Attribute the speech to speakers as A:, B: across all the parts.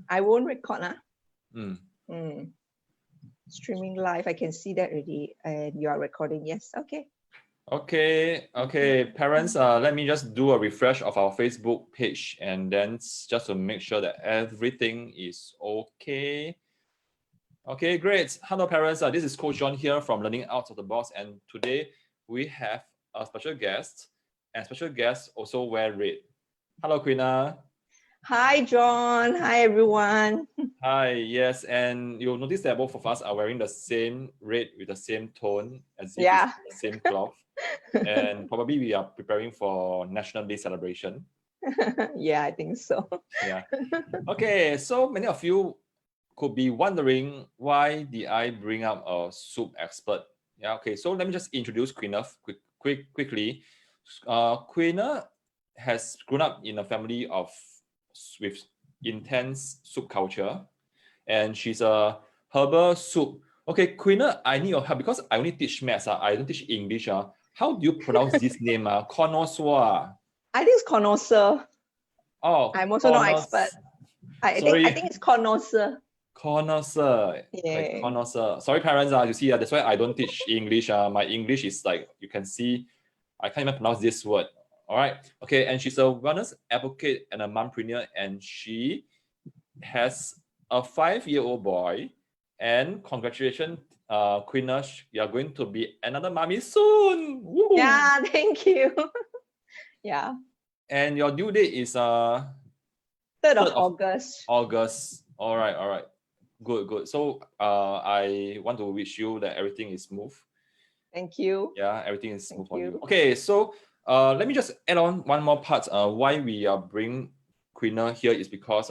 A: I won't record.
B: Mm.
A: Streaming live. I can see that already. And you are recording. Yes. Okay.
B: Okay, parents, let me just do a refresh of our Facebook page and then just to make sure that everything is okay. Okay, great. Hello, parents. This is Coach John here from Learning Out of the Box, and today we have a special guest, and special guest also wear red. Hello, Queena.
A: Hi, John. Hi, everyone.
B: Hi, yes, and you'll notice that both of us are wearing the same red with the same tone, as if it's the same cloth. And probably we are preparing for National Day celebration.
A: Yeah, I think so.
B: Yeah. Okay, so many of you could be wondering, why did I bring up a soup expert? Yeah, okay, so let me just introduce Queena quickly. Queena has grown up in a family with intense soup culture, and she's a herbal soup. Okay, Queena, I need your help because I only teach maths. I don't teach English. How do you pronounce this name? Connoisseur.
A: I think it's Connoiseur.
B: Oh,
A: I'm also not expert. I think it's Connoiseur.
B: Connoisseur.
A: Yeah.
B: Like connoisseur. Sorry, parents. You see, that's why I don't teach English. My English is like, you can see, I can't even pronounce this word. All right. Okay, and she's a wellness advocate and a mumpreneur, and she has a 5-year-old boy. And congratulations, Queena, you are going to be another mommy soon. Woo!
A: Yeah, thank you. Yeah.
B: And your due date is
A: 3rd of August.
B: August. All right. Good. So I want to wish you that everything is smooth.
A: Thank you.
B: Yeah, everything is smooth for you. Okay, so let me just add on one more part. Why we are bringing Queena here is because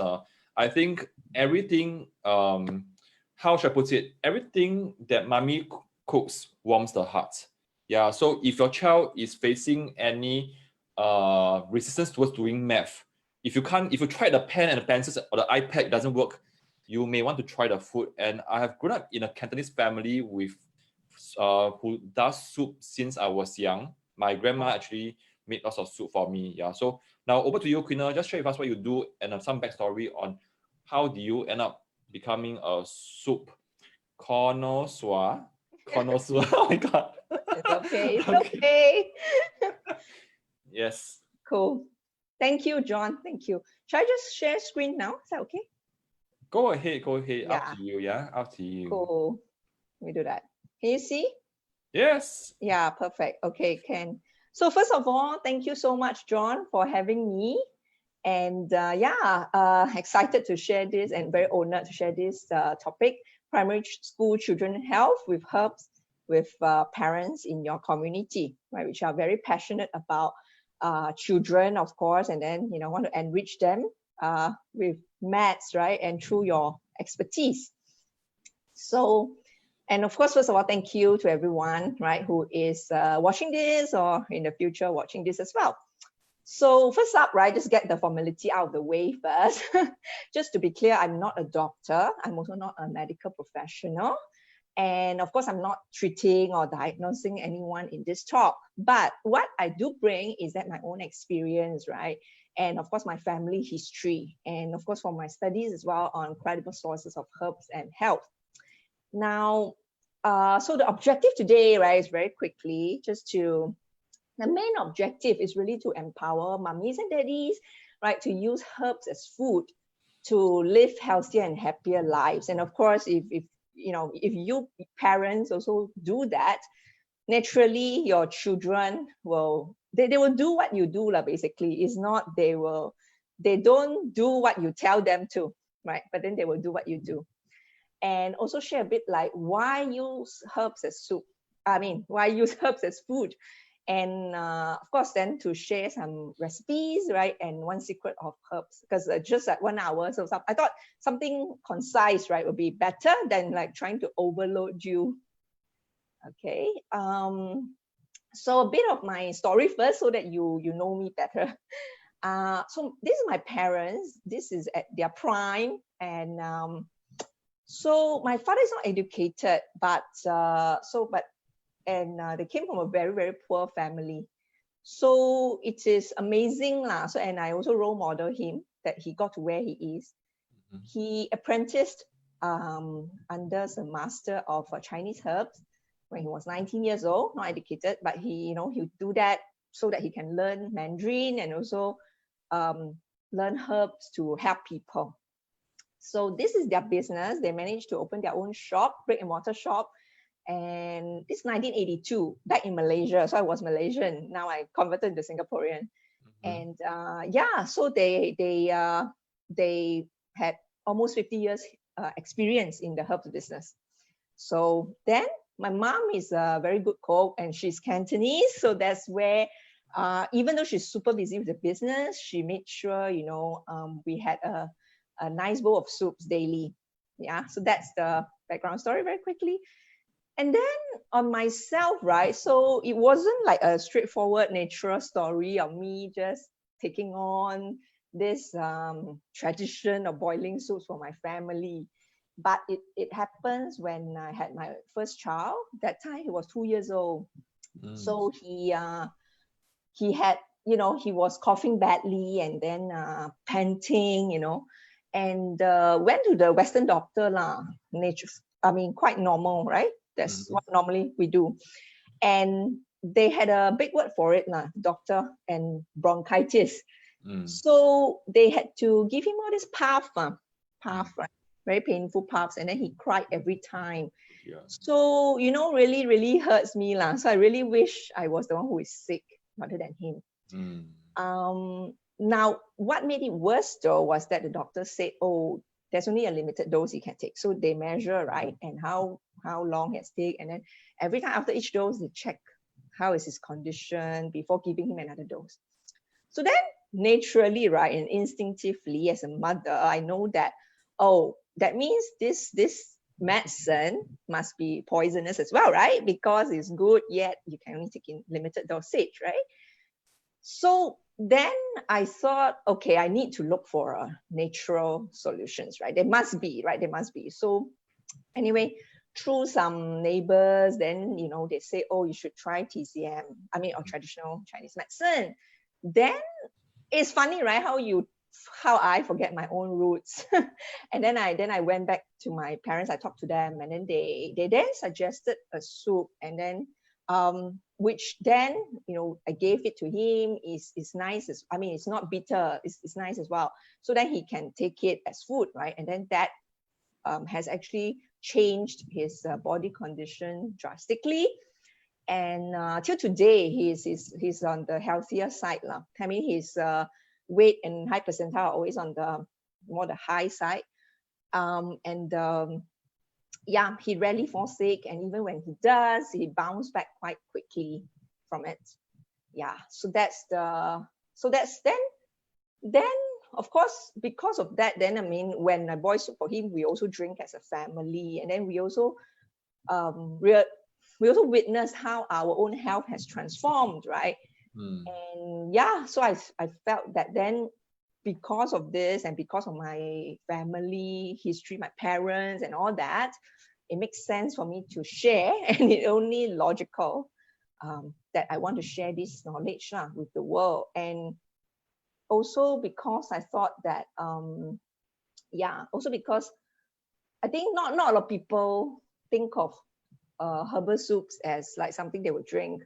B: I think everything, how should I put it? Everything that mommy cooks warms the heart. Yeah, so if your child is facing any resistance towards doing math, if you try the pen and the pencils or the iPad, it doesn't work, you may want to try the food. And I have grown up in a Cantonese family with who does soup since I was young. My grandma actually made lots of soup for me. Yeah. So now over to you, Queena. Just share with us what you do and some backstory on how do you end up becoming a soup connoisseur. Oh my god.
A: It's okay. It's okay.
B: Yes.
A: Cool. Thank you, John. Thank you. Shall I just share screen now? Is that okay?
B: Go ahead.
A: Yeah.
B: Up to you. Yeah. Up to you.
A: Cool. Let me do that. Can you see?
B: Yes.
A: Yeah, perfect. Okay, can. So first of all, thank you so much, John, for having me. And excited to share this and very honored to share this topic, primary school children health with herbs, with parents in your community, right, which are very passionate about children, of course, and then, want to enrich them with maths, right, and through your expertise. So, and of course, first of all, thank you to everyone, right, who is watching this or in the future watching this as well. So first up, right, just get the formality out of the way first. Just to be clear, I'm not a doctor. I'm also not a medical professional. And of course, I'm not treating or diagnosing anyone in this talk. But what I do bring is that my own experience, right? And of course, my family history. And of course, from my studies as well on credible sources of herbs and health. Now, so the objective today, right, is very quickly the main objective is really to empower mummies and daddies, right, to use herbs as food to live healthier and happier lives. And of course, if you parents also do that, naturally your children will do what you do, basically. It's not they don't do what you tell them to, right? But then they will do what you do. And also share a bit like why use herbs as soup. Why use herbs as food? And of course, then to share some recipes, right? And one secret of herbs, because just at 1 hour, so I thought something concise, right, would be better than like trying to overload you. Okay. So a bit of my story first, so that you know me better. So this is my parents. This is at their prime, and so my father is not educated, but they came from a very, very poor family. So it is amazing lah. So, and I also role model him that he got to where he is. he apprenticed under the master of Chinese herbs when he was 19 years old, not educated, but he would do that so that he can learn Mandarin and also learn herbs to help people. So this is their business. They managed to open their own shop, brick and mortar shop. And it's 1982, back in Malaysia. So I was Malaysian. Now I converted to Singaporean. And so they had almost 50 years experience in the herbs business. So then my mom is a very good cook and she's Cantonese. So that's where, even though she's super busy with the business, she made sure, we had a nice bowl of soups daily. Yeah, so that's the background story very quickly. And then on myself, right? So it wasn't like a straightforward natural story of me just taking on this tradition of boiling soups for my family. But it happens when I had my first child. That time he was 2 years old. So he had, he was coughing badly and then panting, and went to the Western doctor lah. Quite normal, right? That's what normally we do. And they had a big word for it lah, doctor, and bronchitis. So they had to give him all this puff, right? Very painful puffs, and then he cried every time. So really, really hurts me lah. So I really wish I was the one who is sick rather than him. Now, what made it worse though was that the doctor said, "Oh, there's only a limited dose he can take." So they measure, right, and how long he has taken, and then every time after each dose they check how is his condition before giving him another dose. So then naturally, right, and instinctively as a mother, I know that, oh, that means this medicine must be poisonous as well, right? Because it's good, yet you can only take in limited dosage, right? So then I thought, okay, I need to look for natural solutions, right? There must be, right? There must be. So anyway, through some neighbors, then, they say, oh, you should try TCM, or traditional Chinese medicine. Then it's funny, right? How I forget my own roots. And then I went back to my parents, I talked to them, and then they then suggested a soup, and then which then I gave it to him. Is nice, it's not bitter, it's nice as well, so that he can take it as food, right? And then that has actually changed his body condition drastically, and till today he's on the healthier side lah. His weight and height percentile are always on the high side, he rarely falls sick, and even when he does, he bounces back quite quickly from it. So that's then of course, because of that, then when I boil soup for him, we also drink as a family, and then we also witness how our own health has transformed, right? And so I felt that then, because of this and because of my family history, my parents and all that, it makes sense for me to share, and it's only logical that I want to share this knowledge with the world. And also because I thought that, also because I think not a lot of people think of herbal soups as like something they would drink,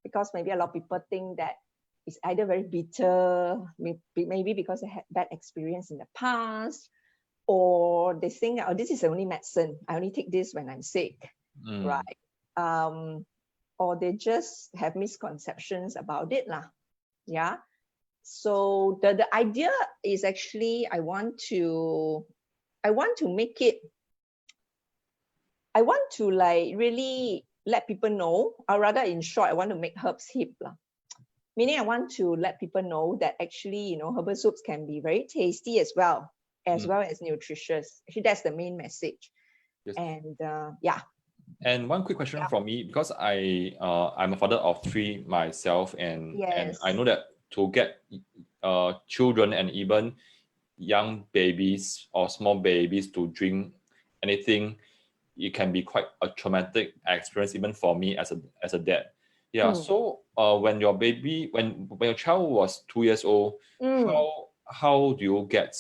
A: because maybe a lot of people think that it's either very bitter, maybe because they had bad experience in the past, or they think, oh, this is only medicine, I only take this when I'm sick, right? Or they just have misconceptions about it lah. So the idea is actually I want to make it, I want to like really let people know, or rather in short, I want to make herbs hip lah. Meaning I want to let people know that actually, herbal soups can be very tasty as well as nutritious. Actually, that's the main message.
B: Yes.
A: And
B: And one quick question from me, because I'm a father of 3 myself, and I know that to get children and even young babies or small babies to drink anything, it can be quite a traumatic experience even for me as a dad. So when your baby, when your child was 2 years old, how do you get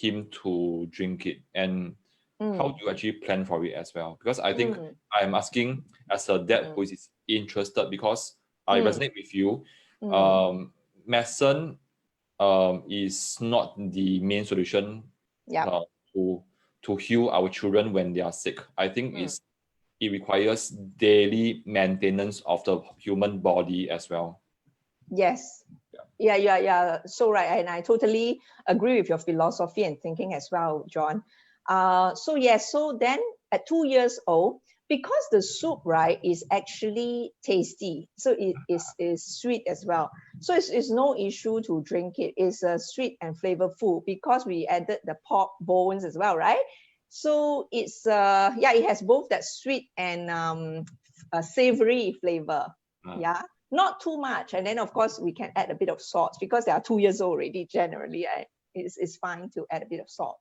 B: him to drink it, and how do you actually plan for it as well? Because I think I'm asking as a dad who is interested, because I resonate with you. Medicine is not the main solution to heal our children when they are sick. I think it requires daily maintenance of the human body as well.
A: Yes. Yeah. So right, and I totally agree with your philosophy and thinking as well, John. So then at 2 years old, because the soup, right, is actually tasty, so it is sweet as well. So it's no issue to drink it. It's sweet and flavorful because we added the pork bones as well, right? So it's it has both that sweet and savory flavor. Yeah, not too much. And then of course we can add a bit of salt because they are 2 years old already. Generally, it's fine to add a bit of salt.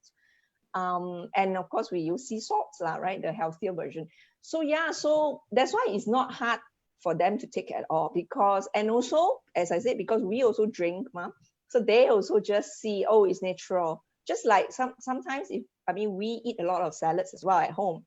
A: And of course we use sea salts, right? The healthier version. So that's why it's not hard for them to take at all, because, and also, as I said, because we also drink, so they also just see, oh, it's natural. Just like sometimes we eat a lot of salads as well at home.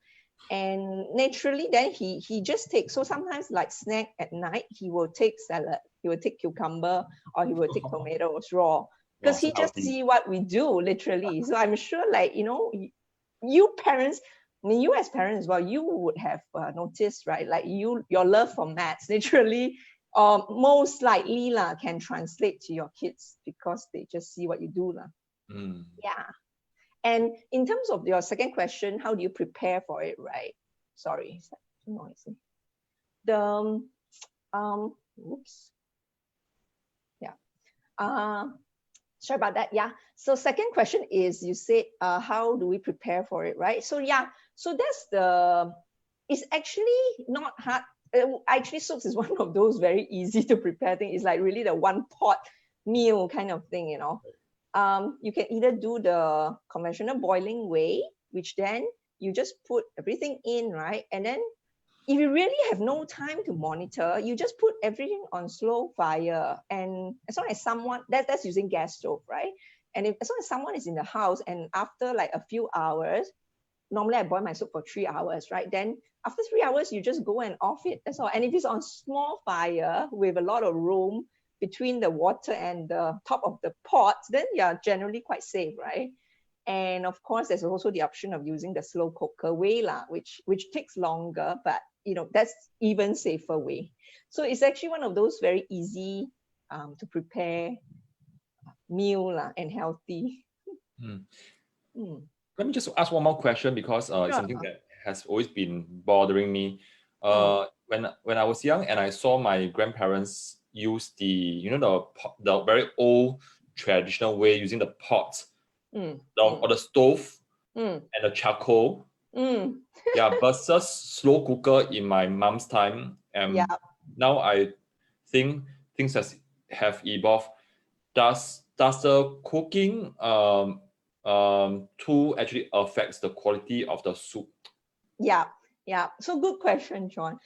A: And naturally, then he just takes, so sometimes like snack at night, he will take salad, he will take cucumber, or he will take tomatoes raw, because he just see what we do, literally. So I'm sure, like, you parents, you as parents as well, you would have noticed, right? Like your love for maths, literally, most likely can translate to your kids because they just see what you do. Yeah. And in terms of your second question, how do you prepare for it, right? Sorry, is that too noisy? Oops. Yeah. Sorry about that. Yeah. So second question is, you said, how do we prepare for it, right? So so it's actually not hard. Actually, soups is one of those very easy to prepare things. It's like really the one pot meal kind of thing, You can either do the conventional boiling way, which then you just put everything in, right? And then if you really have no time to monitor, you just put everything on slow fire. And as long as someone, that's using gas stove, right? And as long as someone is in the house, and after like a few hours, normally I boil my soup for 3 hours, right? Then after 3 hours, you just go and off it. That's all. And if it's on small fire with a lot of room between the water and the top of the pot, then you're generally quite safe, right? And of course, there's also the option of using the slow cooker way, which takes longer, but that's even safer way. So it's actually one of those very easy to prepare meal and healthy.
B: Let me just ask one more question, because it's something that has always been bothering me. When I was young and I saw my grandparents use the very old traditional way, using the pot, or the stove, and the charcoal, versus slow cooker in my mom's time. And now I think things have evolved. Does the cooking tool actually affects the quality of the soup?
A: Yeah. So good question, John.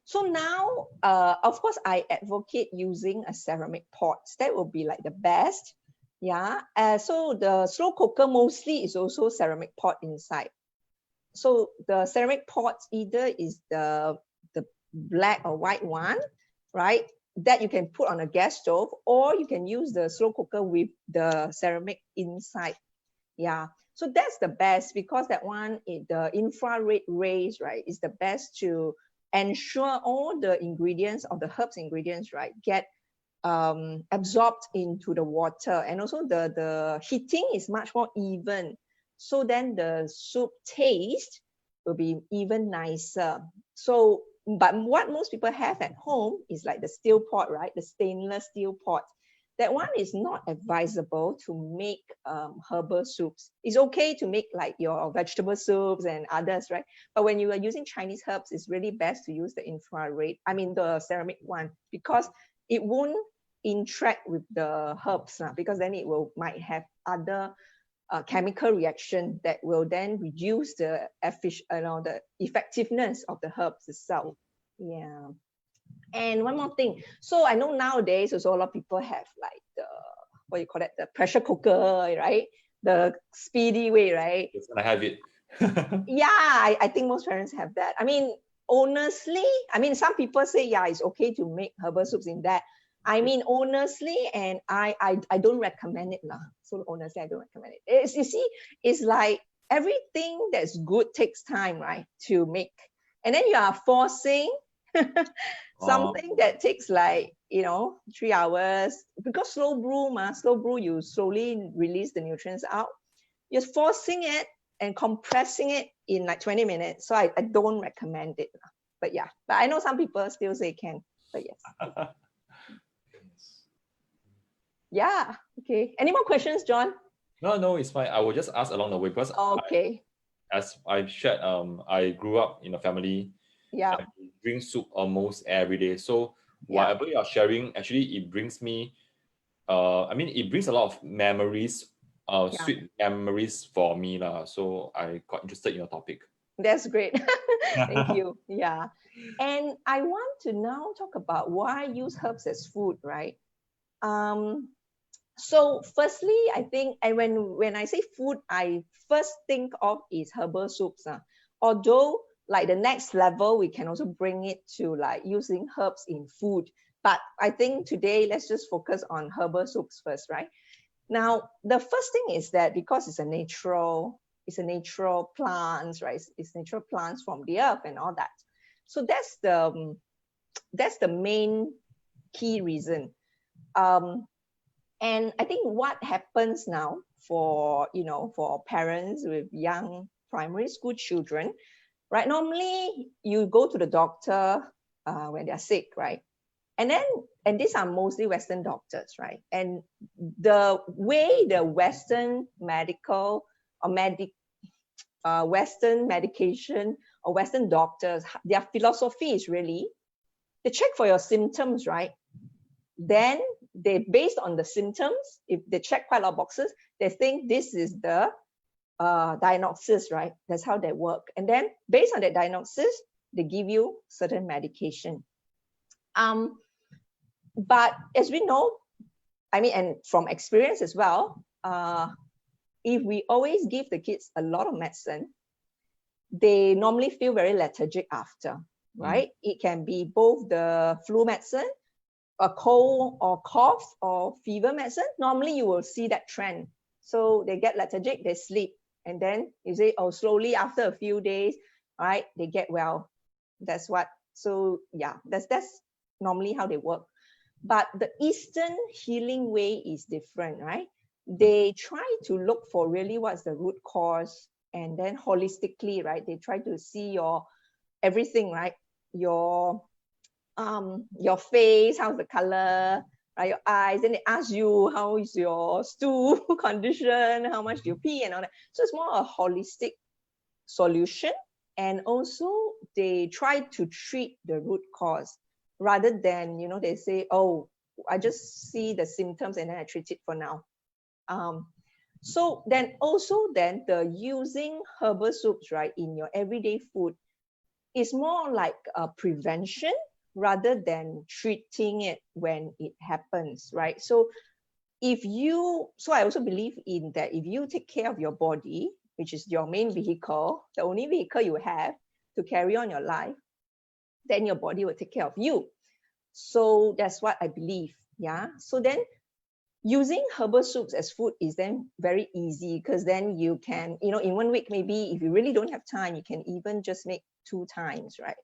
A: So now, of course, I advocate using a ceramic pot. That will be like the best. Yeah. So the slow cooker mostly is also ceramic pot inside. So the ceramic pot either is the black or white one, right? That you can put on a gas stove, or you can use the slow cooker with the ceramic inside. Yeah. So that's the best, because that one, the infrared rays, right, is the best to ensure all the ingredients of the herbs ingredients, right, get absorbed into the water. And also the heating is much more even. So then the soup taste will be even nicer. So, but what most people have at home is like the steel pot, right? The stainless steel pot. That one is not advisable to make herbal soups. It's okay to make like your vegetable soups and others, right? But when you are using Chinese herbs, it's really best to use the the ceramic one, because it won't interact with the herbs, because then it might have other chemical reaction that will then reduce the effectiveness of the herbs itself. Yeah. And one more thing. So I know nowadays also a lot of people have like the pressure cooker, right? the speedy way, right?
B: It's gonna have it.
A: Yeah, I think most parents have that. I mean, honestly, I mean, some people say, yeah, it's okay to make herbal soups in that. I mean, honestly, and I don't recommend it lah. So honestly, I don't recommend it. You see, it's like everything that's good takes time, right, to make. And then you are forcing something that takes like, 3 hours, because slow brew, you slowly release the nutrients out. You're forcing it and compressing it in like 20 minutes. So I don't recommend it. But yeah, but I know some people still say can, but yes. Yeah, okay. Any more questions, John?
B: No, it's fine. I will just ask along the way because
A: okay.
B: As I've shared, I grew up in a family that drink soup almost every day. So whatever you are sharing, actually it brings me, it brings a lot of memories, sweet memories for me lah. So I got interested in your topic.
A: That's great. Thank you. Yeah. And I want to now talk about why use herbs as food, right? So firstly, I think, and when I say food, I first think of is herbal soups. Although like the next level, we can also bring it to like using herbs in food. But I think today, let's just focus on herbal soups first, right? Now, the first thing is that because it's a natural plants, right? It's natural plants from the earth and all that. So that's the main key reason. And I think what happens now for parents with young primary school children, right? Normally you go to the doctor when they're sick, right? And these are mostly Western doctors, right? And the way the Western medical or Western medication or Western doctors, their philosophy is really, they check for your symptoms, right? Then they, based on the symptoms, if they check quite a lot of boxes, they think this is the diagnosis, right? That's how they work. And then based on that diagnosis, they give you certain medication. But as we know, and from experience as well, if we always give the kids a lot of medicine, they normally feel very lethargic after, right? It can be both the flu medicine, a cold or cough or fever medicine. Normally you will see that trend. So they get lethargic, they sleep. And then you say, oh, slowly after a few days, right, they get well. That's normally how they work. But the Eastern healing way is different, right? They try to look for really what's the root cause, and then holistically, right? They try to see your everything, right? Your face, how's the color, right? Your eyes, then they ask you, how is your stool condition, how much do you pee and all that. So it's more a holistic solution. And also they try to treat the root cause rather than, they say, oh, I just see the symptoms and then I treat it for now. So then the using herbal soups, right, in your everyday food is more like a prevention rather than treating it when it happens, right? So I also believe in that if you take care of your body, which is your main vehicle, the only vehicle you have to carry on your life, then your body will take care of you. So that's what I believe, yeah? So then using herbal soups as food is then very easy, because then you can, in 1 week, maybe if you really don't have time, you can even just make 2 times, right?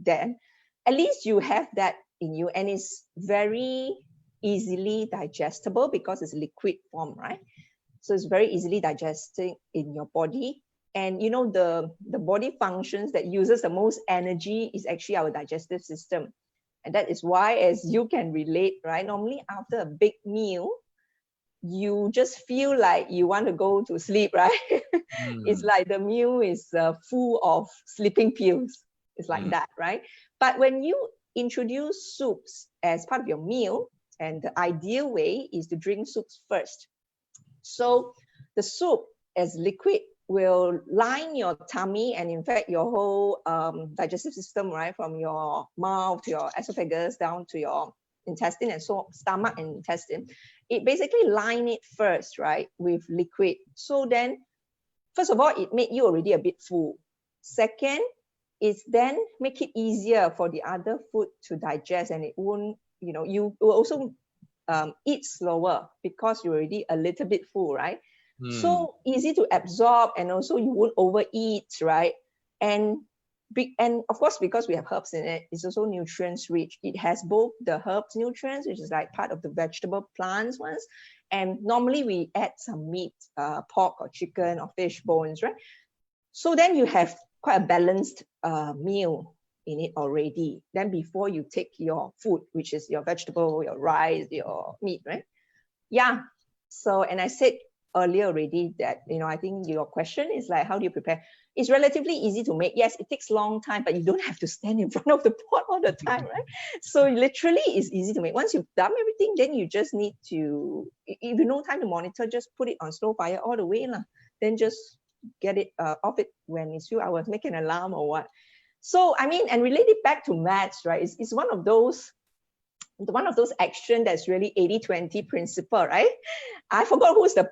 A: Then at least you have that in you, and it's very easily digestible because it's liquid form, right? So it's very easily digesting in your body. And the body functions that uses the most energy is actually our digestive system. And that is why, as you can relate, right? Normally after a big meal, you just feel like you want to go to sleep, right? It's like the meal is full of sleeping pills. It's like that, right? But when you introduce soups as part of your meal, and the ideal way is to drink soups first. So the soup as liquid will line your tummy and in fact your whole digestive system, right? From your mouth to your esophagus down to your intestine and so stomach and intestine. it basically line it first, right, with liquid. So then, first of all, it made you already a bit full. Second, is then make it easier for the other food to digest, and it won't, you will also eat slower because you're already a little bit full, right? So easy to absorb, and also you won't overeat, right? And of course, because we have herbs in it, it's also nutrients rich. It has both the herbs nutrients, which is like part of the vegetable plants ones, and normally we add some meat, pork or chicken or fish bones, right? So then you have quite a balanced meal in it already. Then before you take your food, which is your vegetable, your rice, your meat, right? Yeah. So, and I said earlier already that, I think your question is like, how do you prepare? It's relatively easy to make. Yes, it takes a long time, but you don't have to stand in front of the pot all the time, right? So literally it's easy to make. Once you've done everything, then you just need to, if you no time to monitor, just put it on slow fire all the way lah. Then just get it off it when it's few hours, make an alarm or what. So, I mean, and relate it back to maths, right? It's one of those action that's really 80-20 principle, right? I forgot who's the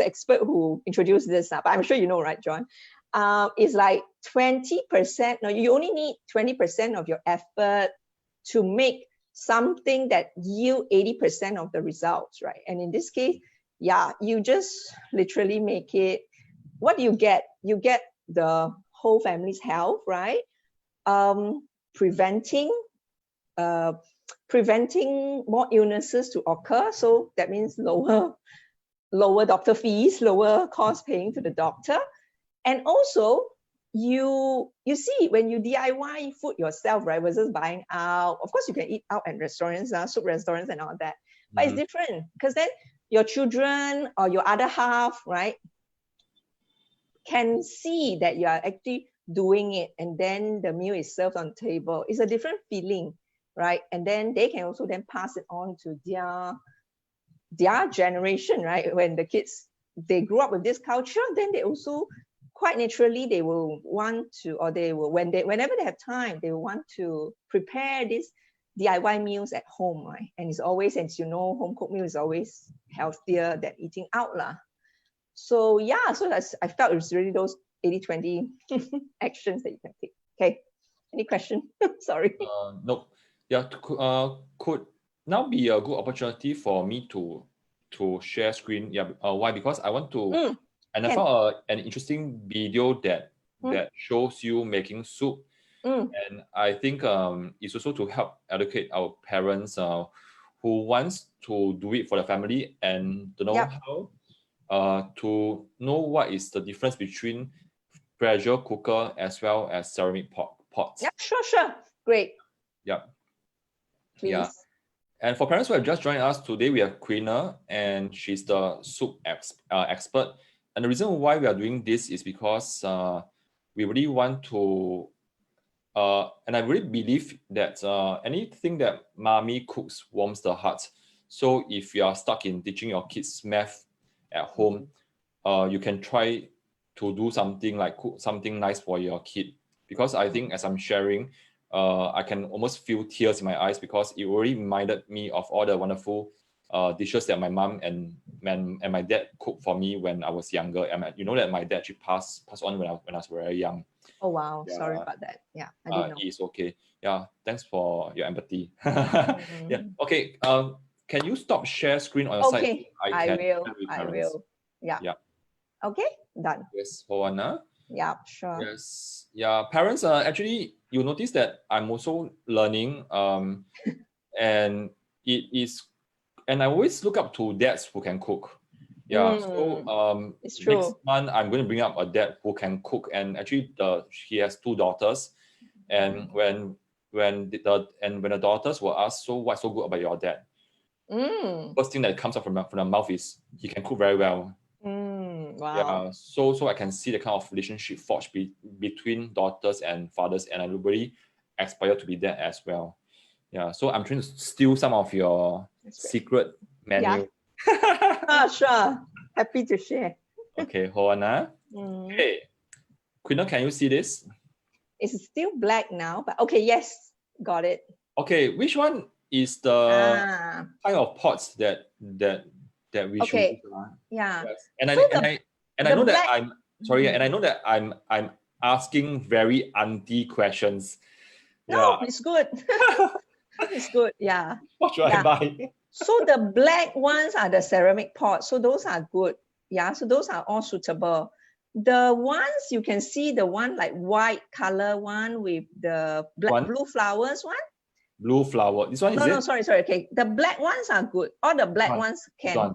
A: expert who introduced this, but I'm sure you know, right, John? It's like 20%, no, you only need 20% of your effort to make something that yield 80% of the results, right? And in this case, yeah, you just literally make it. What do you get? You get the whole family's health, right? Preventing more illnesses to occur. So that means lower doctor fees, lower cost paying to the doctor. And also you see, when you DIY food yourself, right, versus buying out, of course you can eat out at restaurants, soup restaurants and all that, but it's different because then your children or your other half, right, can see that you are actually doing it, and then the meal is served on the table. It's a different feeling, right? And then they can also then pass it on to their generation, right? When the kids, they grew up with this culture, then they also quite naturally, they will want to, or they will, whenever they have time, they will want to prepare these DIY meals at home, right? And it's always, as you know, home cooked meal is always healthier than eating out lah. So yeah, so I felt it was really those 80-20 actions that you can take. Okay, any question? Sorry.
B: No. Yeah, could now be a good opportunity for me to share screen. Yeah. Why? Because I want to, and I found an interesting video that shows you making soup, and I think it's also to help educate our parents who wants to do it for the family and to know how. To know what is the difference between pressure cooker as well as ceramic pots.
A: Yeah, sure. Great.
B: Yeah.
A: Please.
B: Yeah. And for parents who have just joined us today, we have Queena, and she's the soup expert. And the reason why we are doing this is because we really want to, and I really believe that anything that mommy cooks warms the heart. So if you are stuck in teaching your kids math at home, you can try to do something like cook something nice for your kid, because I think as I'm sharing, I can almost feel tears in my eyes because it already reminded me of all the wonderful dishes that my mom and my dad cooked for me when I was younger. And you know that my dad actually passed on when I was very young.
A: Oh wow, sorry about that. Yeah, I didn't know.
B: It's okay. Yeah, thanks for your empathy. Yeah. Okay. Can you stop share screen on your side?
A: Okay, I will. Yeah. Okay, done.
B: Yes, hold on.
A: Yeah, sure.
B: Yes. Yeah, parents, actually, you notice that I'm also learning, and it is, and I always look up to dads who can cook. Yeah. So
A: it's true.
B: Next month I'm going to bring up a dad who can cook, and actually he has 2 daughters, and when the daughters were asked, so what's so good about your dad? First thing that comes out from the mouth is he can cook very well.
A: Wow.
B: Yeah, so I can see the kind of relationship forged between daughters and fathers, and I really aspire to be that as well. Yeah, so I'm trying to steal some of your secret menu.
A: Yeah. Sure. Happy to share.
B: Okay, hold on. Okay, Queena, can you see this?
A: It's still black now, but okay, yes, got it.
B: Okay, which one is the kind of pots that that we should
A: Okay.
B: use.
A: Yeah.
B: Yes. And
A: So
B: I know that
A: black,
B: I'm sorry, and I know that I'm asking very auntie questions.
A: no,
B: Yeah.
A: it's good. It's good. Yeah.
B: What should I
A: Yeah.
B: buy?
A: So the black ones are the ceramic pots. So those are good. Yeah. So those are all suitable. The ones you can see, the one like white color one with the blue flowers one.
B: Blue flower. This one is
A: No,
B: it?
A: sorry. Okay. The black ones are good. All the black ones can.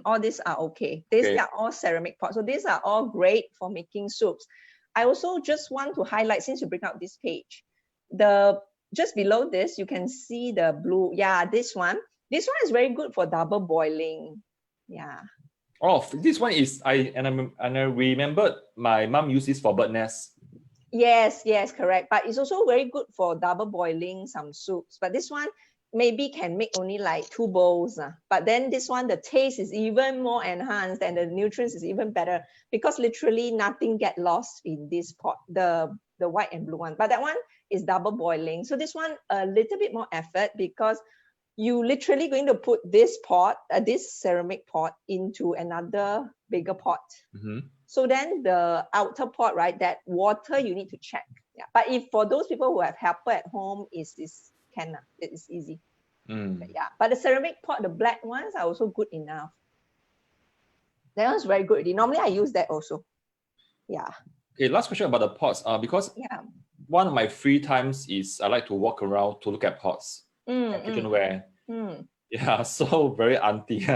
A: All these are okay. These are all ceramic pots. So these are all great for making soups. I also just want to highlight, since you bring up this page, just below this, you can see the blue. Yeah, this one. This one is very good for double boiling. Yeah.
B: Oh, this one is I remembered my mom used this for bird nest.
A: Yes, correct. But it's also very good for double boiling some soups. But this one maybe can make only like 2 bowls. But then this one, the taste is even more enhanced and the nutrients is even better because literally nothing get lost in this pot, the white and blue one. But that one is double boiling. So this one, a little bit more effort because you literally going to put this pot, this ceramic pot into another bigger pot. So then the outer pot, right, that water you need to check. Yeah. But if for those people who have helper at home, it's easy. Yeah. But the ceramic pot, the black ones are also good enough. That one's very good. Normally I use that also. Yeah.
B: Okay, last question about the pots. Because one of my free times is I like to walk around to look at pots and kitchenware. Yeah, so very auntie.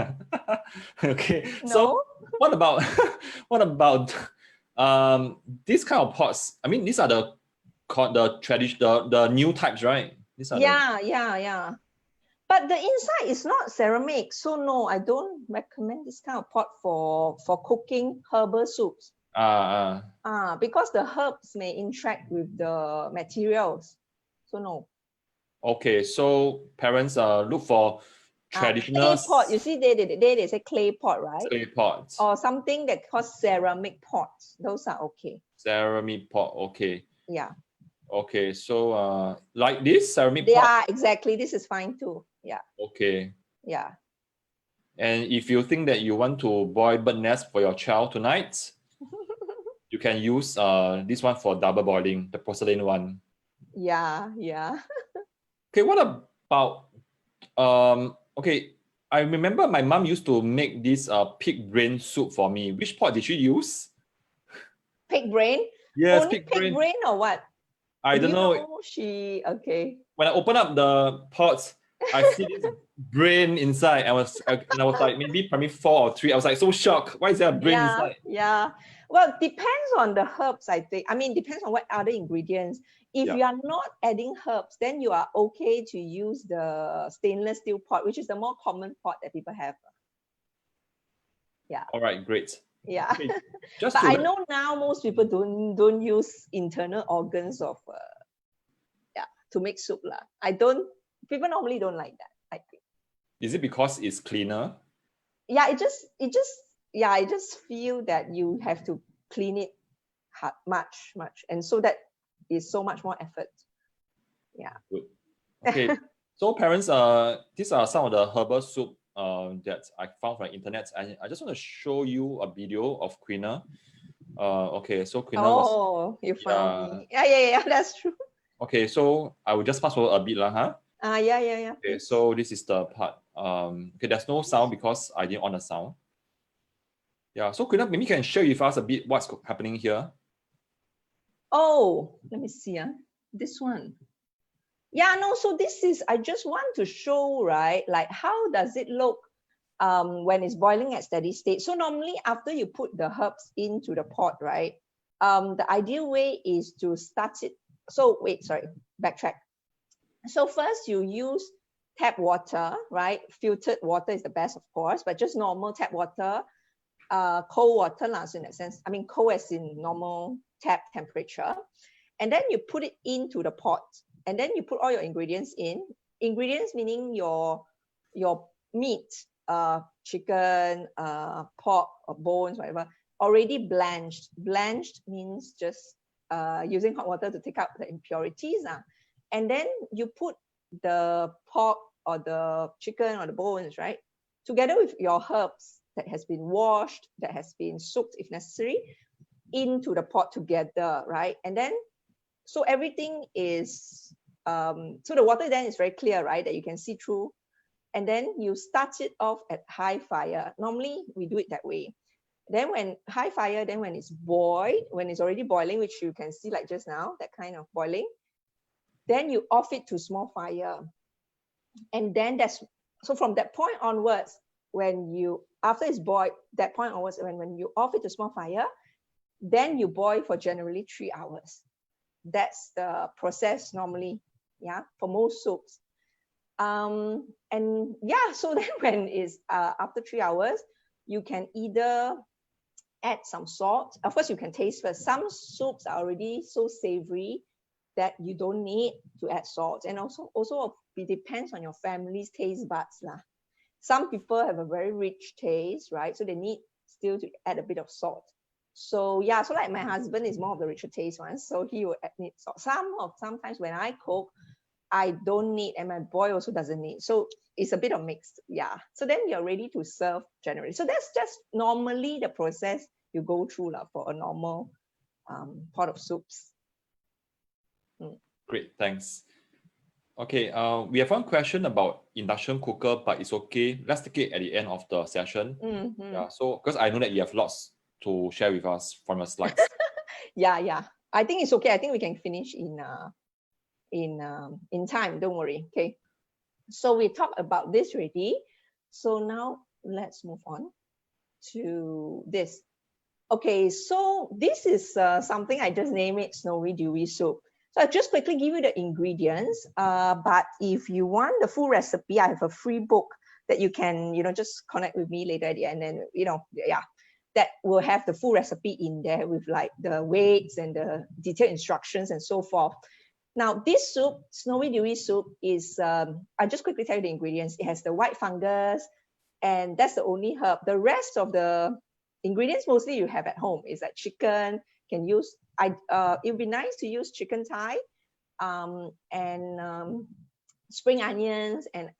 B: Okay.
A: No?
B: So what about these kind of pots? I mean, these are the traditional, the new types, right? These are
A: yeah. But the inside is not ceramic, so no, I don't recommend this kind of pot for cooking herbal soups. Because the herbs may interact with the materials, so no.
B: Okay, so parents look for traditional
A: clay pot. You see, they say clay pot, right?
B: Clay pots.
A: Or something that calls ceramic pots. Those are okay.
B: Ceramic pot, okay.
A: Yeah.
B: Okay, so like this ceramic pot?
A: Yeah, exactly. This is fine too. Yeah.
B: Okay.
A: Yeah.
B: And if you think that you want to boil bird nest for your child tonight, you can use this one for double boiling, the porcelain one.
A: Yeah.
B: Okay, what about okay, I remember my mom used to make this pig brain soup for me. Which pot did she use?
A: Pig brain?
B: Yes,
A: only pig brain or what?
B: I don't know.
A: Okay.
B: When I open up the pots, I see this brain inside. I was like maybe primary 4 or 3. I was like so shocked. Why is there a brain inside?
A: Yeah. Well, depends on the herbs, I think. I mean, depends on what other ingredients. If you are not adding herbs, then you are okay to use the stainless steel pot, which is the more common pot that people have. Yeah.
B: All right, great.
A: Yeah. Okay. But I know now most people don't use internal organs of to make soup lah. People normally don't like that, I think.
B: Is it because it's cleaner?
A: Yeah, I just feel that you have to clean it much, and so that is so much more effort. Yeah.
B: Good. Okay. So parents, these are some of the herbal soup that I found from the internet. I just want to show you a video of Queena. Okay, so Queena
A: you found me. Yeah, that's true.
B: Okay, so I will just fast forward a bit lah, huh?
A: Yeah.
B: Okay, so this is the part. Okay, there's no sound because I didn't on the sound. Yeah, so Queena, maybe you can share with us a bit what's happening here.
A: Oh, let me see. This one. Yeah, no, so this is, I just want to show, right, like how does it look when it's boiling at steady state. So normally after you put the herbs into the pot, right, the ideal way is to start it. So wait, sorry, backtrack. So first you use tap water, right? Filtered water is the best, of course, but just normal tap water, cold water, in that sense. I mean, cold as in normal tap temperature. And then you put it into the pot. And then you put all your ingredients in. Ingredients meaning your meat, chicken, pork, or bones, whatever, already blanched. Blanched means just using hot water to take out the impurities. And then you put the pork or the chicken or the bones, right, together with your herbs that has been washed, that has been soaked if necessary, into the pot together, right? And then, so everything is, so the water then is very clear, right? That you can see through. And then you start it off at high fire. Normally we do it that way. Then when high fire, then when it's boiled, when it's already boiling, which you can see like just now, that kind of boiling, then you off it to small fire. And then so from that point onwards, when you, after it's boiled, that point onwards, when you off it to small fire, then you boil for generally 3 hours. That's the process normally, yeah, for most soups. And yeah, so then when it's after 3 hours, you can either add some salt. Of course, you can taste first. Some soups are already so savory that you don't need to add salt. And also it depends on your family's taste buds lah. Some people have a very rich taste, right? So they need still to add a bit of salt. So yeah, so like my husband is more of the richer taste one, so he will need salt. Sometimes when I cook, I don't need, and my boy also doesn't need. So it's a bit of mixed, yeah. So then you're ready to serve generally. So that's just normally the process you go through for a normal pot of soups.
B: Great, thanks. Okay, we have one question about induction cooker, but it's okay. Let's take it at the end of the session. Yeah, so because I know that you have lots to share with us from your slides.
A: Yeah. I think it's okay. I think we can finish in time. Don't worry. Okay. So we talked about this already. So now let's move on to this. Okay, so this is something I just named it Snowy Dewy soup. So I'll just quickly give you the ingredients. But if you want the full recipe, I have a free book that you can, just connect with me later at the end, and yeah, that will have the full recipe in there with like the weights and the detailed instructions and so forth. Now, this soup, Snowy Dewy soup, is, I'll just quickly tell you the ingredients. It has the white fungus, and that's the only herb. The rest of the ingredients mostly you have at home. Is like chicken, can use, it would be nice to use chicken thigh, and spring onions and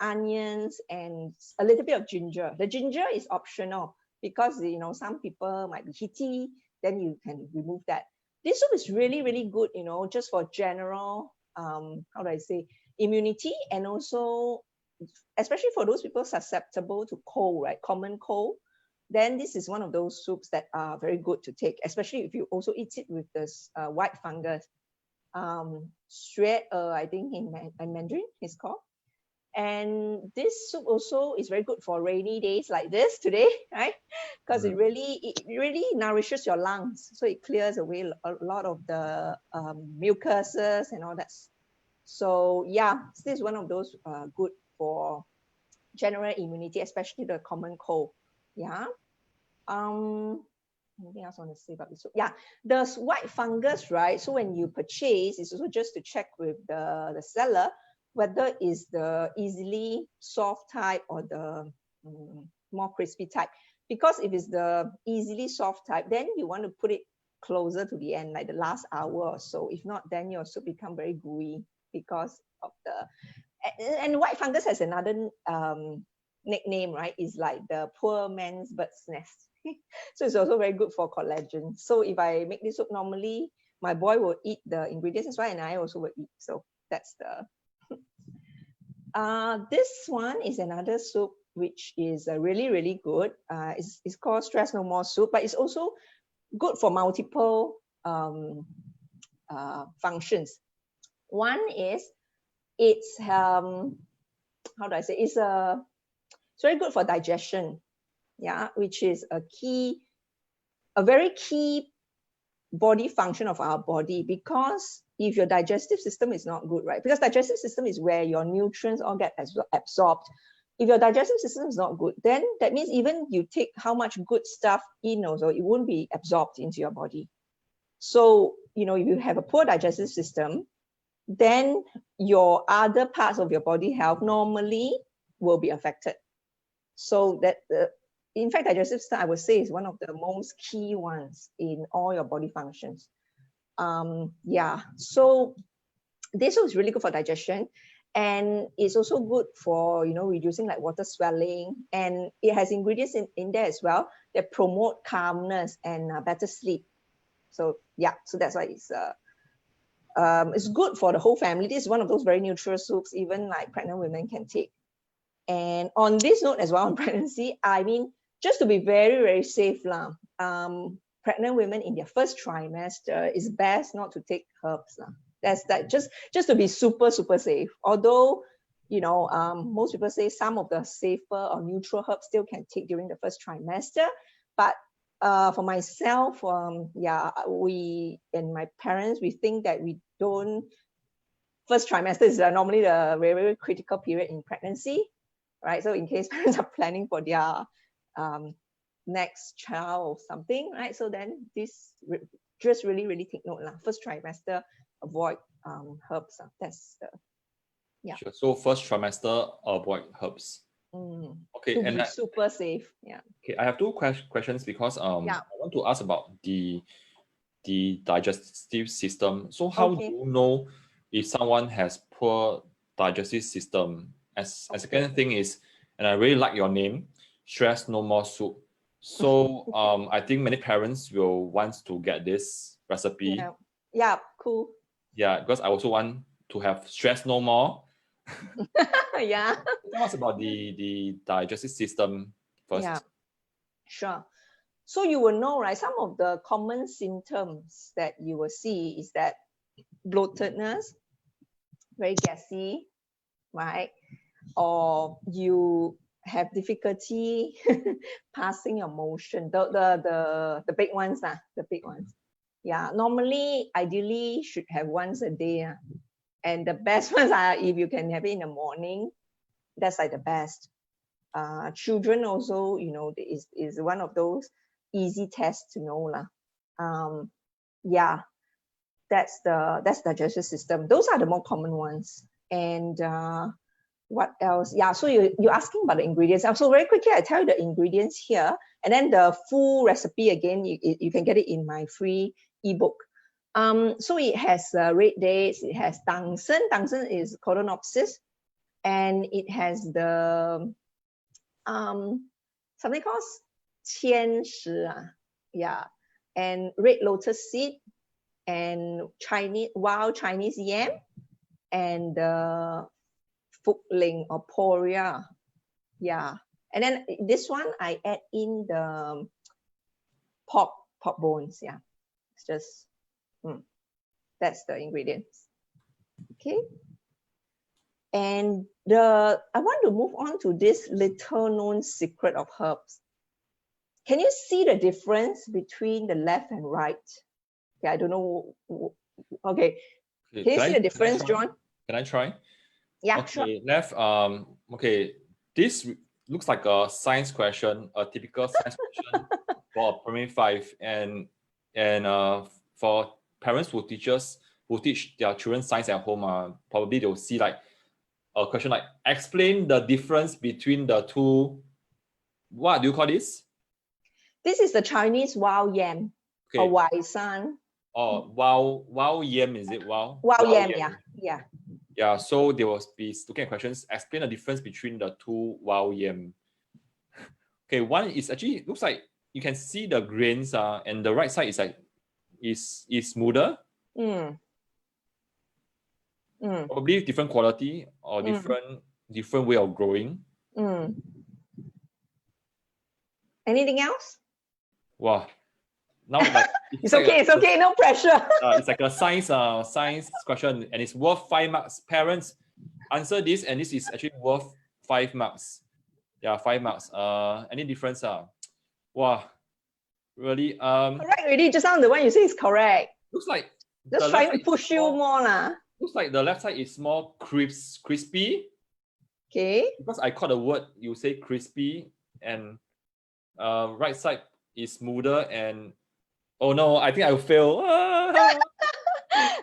A: a little bit of ginger. The ginger is optional because, some people might be heaty, then you can remove that. This soup is really, really good, just for general, how do I say, immunity, and also, especially for those people susceptible to cold, right? Common cold. Then this is one of those soups that are very good to take, especially if you also eat it with this white fungus. I think in Mandarin it's called. And this soup also is very good for rainy days like this today, right? Because it really nourishes your lungs. So it clears away a lot of the mucuses and all that. So yeah, this is one of those good for general immunity, especially the common cold. Yeah. Anything else I want to say about this soup? Yeah, the white fungus, right? So when you purchase, it's also just to check with the seller whether it's the easily soft type or the more crispy type. Because if it's the easily soft type, then you want to put it closer to the end, like the last hour or so. If not, then your soup become very gooey because of and white fungus has another nickname, right? Is like the poor man's bird's nest. So it's also very good for collagen. So if I make this soup normally, my boy will eat the ingredients as well, and I also will eat. So that's the this one is another soup which is really, really good. It's called Stress No More soup, but it's also good for multiple functions. One is it's how do I say, it's very good for digestion, yeah, which is a very key body function of our body. Because if your digestive system is not good, right, because digestive system is where your nutrients all get absorbed. If your digestive system is not good, then that means even you take how much good stuff in also, it won't be absorbed into your body. So, if you have a poor digestive system, then your other parts of your body health normally will be affected. So that, in fact, digestive system, I would say, is one of the most key ones in all your body functions. Yeah, so this is really good for digestion. And it's also good for, reducing like water swelling. And it has ingredients in there as well that promote calmness and better sleep. So yeah, so that's why it's good for the whole family. This is one of those very neutral soups, even like pregnant women can take. And on this note as well, on pregnancy, I mean, just to be very, very safe, pregnant women in their first trimester, it's best not to take herbs. That's that, just to be super, super safe. Although, most people say some of the safer or neutral herbs still can take during the first trimester. But for myself, we and my parents, we think that we don't. First trimester is normally the very, very critical period in pregnancy, right? So in case parents are planning for their next child or something, right? So then this just really, really take note. First trimester, avoid herbs. That's the, yeah.
B: Sure. So first trimester, avoid herbs. Okay,
A: to
B: and
A: be super safe. Yeah.
B: Okay, I have two questions because I want to ask about the digestive system. So how do you know if someone has poor digestive system? As a second thing is, and I really like your name, Stress No More Soup. So I think many parents will want to get this recipe.
A: Yeah, cool.
B: Yeah, because I also want to have stress no more.
A: Yeah.
B: Tell us about the digestive system first.
A: Yeah, sure. So you will know, right? Some of the common symptoms that you will see is that bloatedness, very gassy, right? Or you have difficulty passing your motion. The big ones, the big ones. Yeah, normally, ideally, should have once a day. And the best ones are if you can have it in the morning, that's like the best. Children also, is one of those easy tests to know. Yeah, that's the digestive system. Those are the more common ones. And what else? Yeah, so you're asking about the ingredients. So very quickly, I tell you the ingredients here, and then the full recipe again, you can get it in my free ebook. So it has red dates, it has tangsen. Tangsen is Codonopsis, and it has the something called qianshi, yeah, and red lotus seed, and wild Chinese yam, and fukling or poria, yeah. And then this one I add in the pork bones, yeah. It's just that's the ingredients. Okay. And I want to move on to this little known secret of herbs. Can you see the difference between the left and right? Okay, I don't know. Okay. Can you see the difference, John?
B: Can I try?
A: Yeah,
B: okay,
A: sure.
B: Left, okay, this looks like a science question, a typical science question for primary 5, and for parents who teach their children science at home, probably they'll see like a question like, explain the difference between the two. What do you call this?
A: This is the Chinese wild yam, or wai san.
B: Oh, wild yam, is it? Wild
A: yam, yeah.
B: Yeah, so they will be looking at questions. Explain the difference between the two wild yam. Okay, one is actually looks like you can see the grains, and the right side is like is smoother. Probably different quality or different way of growing.
A: Anything else?
B: Wow. Now like
A: it's okay, no pressure.
B: It's like a science question, and it's worth 5 marks. Parents, answer this, and this is actually worth 5 marks. Yeah, 5 marks. Any difference? Wow, really?
A: Correct, really. Just now the one you say is correct.
B: Looks like
A: just trying to push you more, lah.
B: Looks like the left side is more crispy.
A: Okay.
B: Because I caught the word you say crispy, and right side is smoother, and oh no, I think I will fail.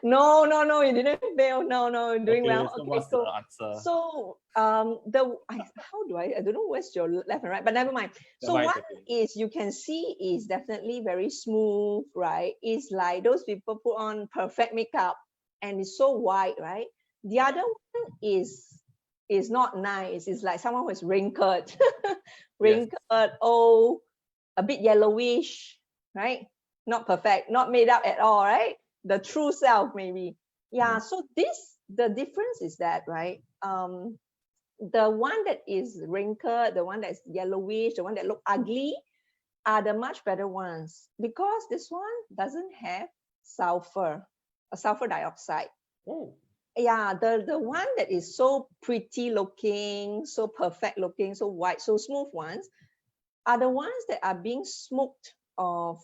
A: No, you didn't fail. No, you're doing well.
B: So
A: okay,
B: what's the answer?
A: So how do I don't know where's your left and right, but never mind. So one is you can see is definitely very smooth, right? It's like those people put on perfect makeup and it's so white, right? The other one is not nice. It's like someone who is wrinkled, wrinkled, old, a bit yellowish, right? Not perfect, not made up at all, right? The true self, maybe. Yeah. So the difference is that, right? The one that is wrinkled, the one that's yellowish, the one that look ugly, are the much better ones, because this one doesn't have sulfur dioxide.
B: Oh.
A: Yeah, the one that is so pretty looking, so perfect looking, so white, so smooth ones are the ones that are being smoked or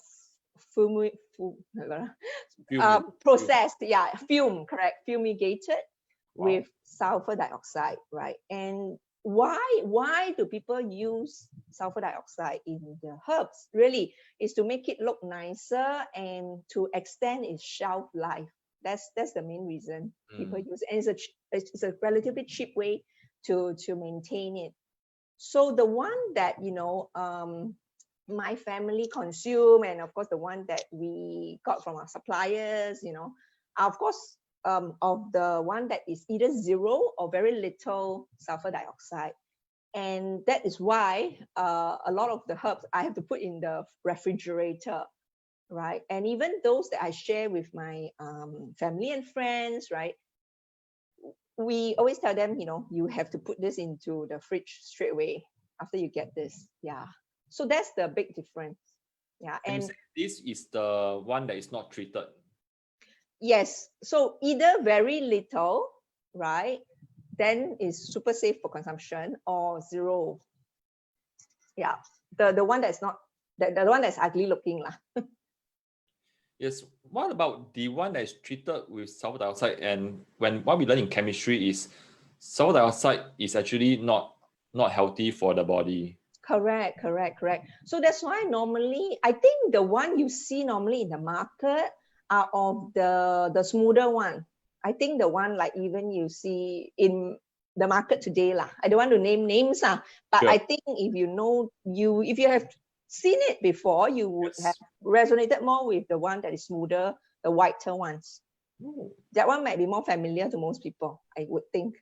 A: processed, correct, fumigated with sulfur dioxide, right? And why do people use sulfur dioxide in the herbs? Really, is to make it look nicer and to extend its shelf life. That's the main reason people use it. And it's a relatively cheap way to maintain it. So the one that my family consume, and of course the one that we got from our suppliers, are of course of the one that is either zero or very little sulfur dioxide. And that is why a lot of the herbs I have to put in the refrigerator, right? And even those that I share with my family and friends, right? We always tell them, you have to put this into the fridge straight away after you get this. Yeah. So that's the big difference. Yeah.
B: And this is the one that is not treated.
A: Yes. So either very little, right? Then is super safe for consumption, or zero. Yeah. The one that's not, the one that's ugly looking lah.
B: Yes. What about the one that is treated with sulfur dioxide? And what we learn in chemistry is sulfur dioxide is actually not healthy for the body.
A: Correct. So that's why normally, I think the one you see normally in the market are of the smoother one. I think the one like even you see in the market today lah. I don't want to name names but sure. I think if if you have seen it before, you would have resonated more with the one that is smoother, the whiter ones.
B: Ooh.
A: That one might be more familiar to most people, I would think.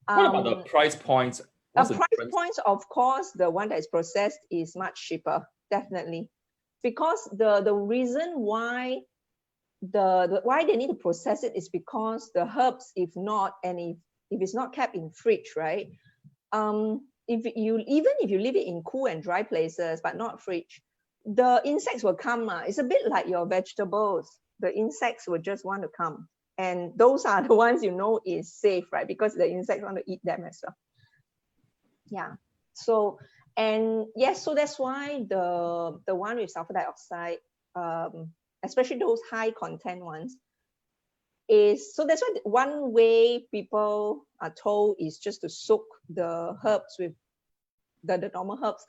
B: What about the price points?
A: Price points, of course, the one that is processed is much cheaper, definitely, because the reason why why they need to process it is because the herbs, if it's not kept in fridge, right? If you leave it in cool and dry places but not fridge, the insects will come. It's a bit like your vegetables. The insects will just want to come, and those are the ones is safe, right? Because the insects want to eat them as well. Yeah. So so that's why the one with sulfur dioxide, especially those high content ones, so that's why one way people are told is just to soak the herbs with the normal herbs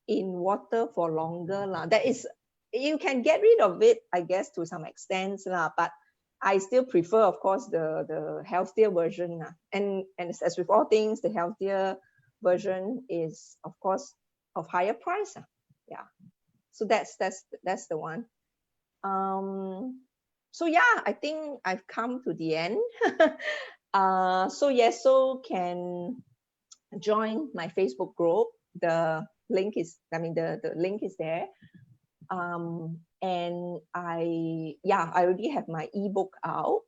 A: in water for longer lah. That is, you can get rid of it, I guess, to some extent lah, but I still prefer, of course, the healthier version lah. And as with all things, the healthier version is, of course, of higher price. Yeah. So that's the one. So yeah, I think I've come to the end. So can join my Facebook group. The link is, the link is there. And I already have my ebook out,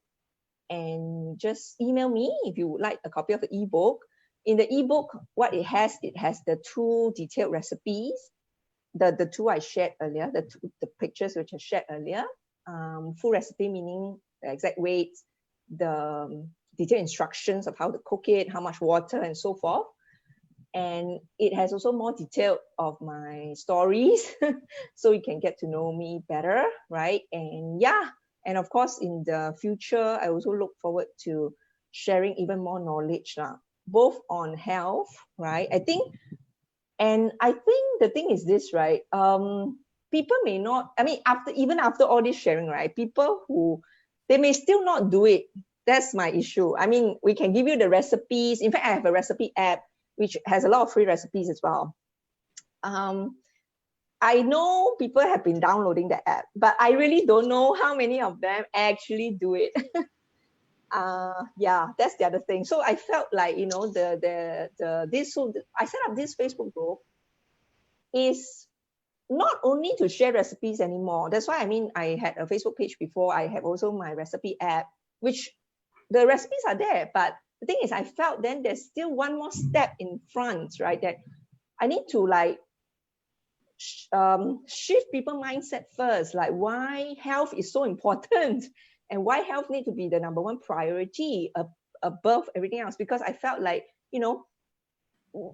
A: and just email me if you would like a copy of the ebook. In the ebook, what it has the 2 detailed recipes, the 2 I shared earlier, the pictures which I shared earlier. Full recipe meaning the exact weights, the detailed instructions of how to cook it, how much water, and so forth. And it has also more detail of my stories, so you can get to know me better, right? And yeah, and of course, in the future, I also look forward to sharing even more knowledge, both on health, right? I think the thing is this, right? People may not, after all this sharing, right? People they may still not do it. That's my issue. We can give you the recipes. In fact, I have a recipe app which has a lot of free recipes as well. I know people have been downloading the app, but I really don't know how many of them actually do it. Yeah, that's the other thing. So I felt like, you know, I set up this Facebook group is not only to share recipes anymore. That's why, I mean, I had a Facebook page before. I have also my recipe app, which the recipes are there. But the thing is, I felt then there's still one more step in front, right? That I need to like shift people mindset first, like why health is so important and why health need to be the number one priority above everything else. Because I felt like, you know,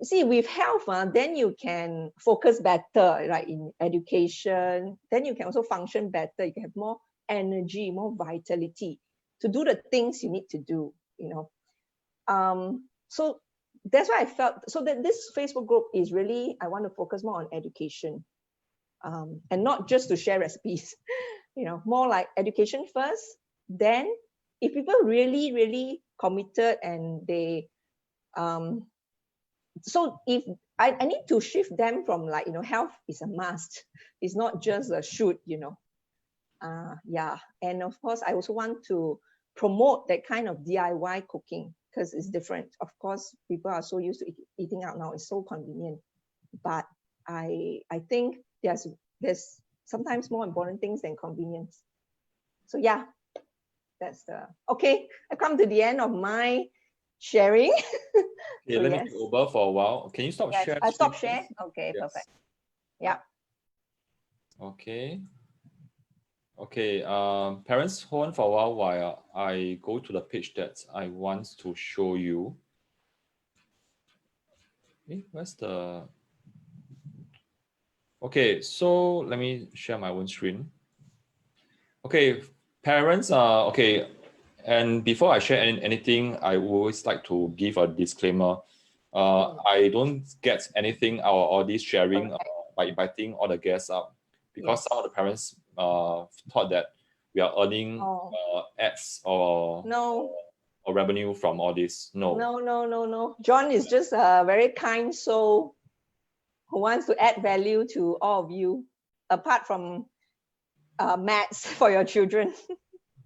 A: see, with health, then you can focus better, right? In education, then you can also function better. You can have more energy, more vitality to do the things you need to do, you know. So that's why I felt, so that this Facebook group is really, I want to focus more on education, and not just to share recipes, you know, more like education first. Then if people really, really committed and they, so if I need to shift them from like, you know, health is a must. It's not just a should, you know. Yeah. And of course, I also want to promote that kind of DIY cooking because it's different. Of course, people are so used to eating out now. It's so convenient. But I think there's sometimes more important things than convenience. So yeah, that's the, okay. I come to the end of my sharing.
B: Okay,
A: So
B: let
A: yes.
B: me take over for a while. Can you stop
A: Yes,
B: share?
A: I stop
B: screen,
A: share.
B: please?
A: Okay,
B: Yes.
A: perfect. Yeah.
B: Okay. Okay. Parents, hold on for a while I go to the page that I want to show you. Where's the? Okay, so let me share my own screen. Okay, parents, okay, and before I share anything, I always like to give a disclaimer. I don't get anything out of all this sharing by inviting all the guests up, because some of the parents thought that we are earning ads or revenue from all this.
A: No. John is just a very kind soul who wants to add value to all of you, apart from maths for your children.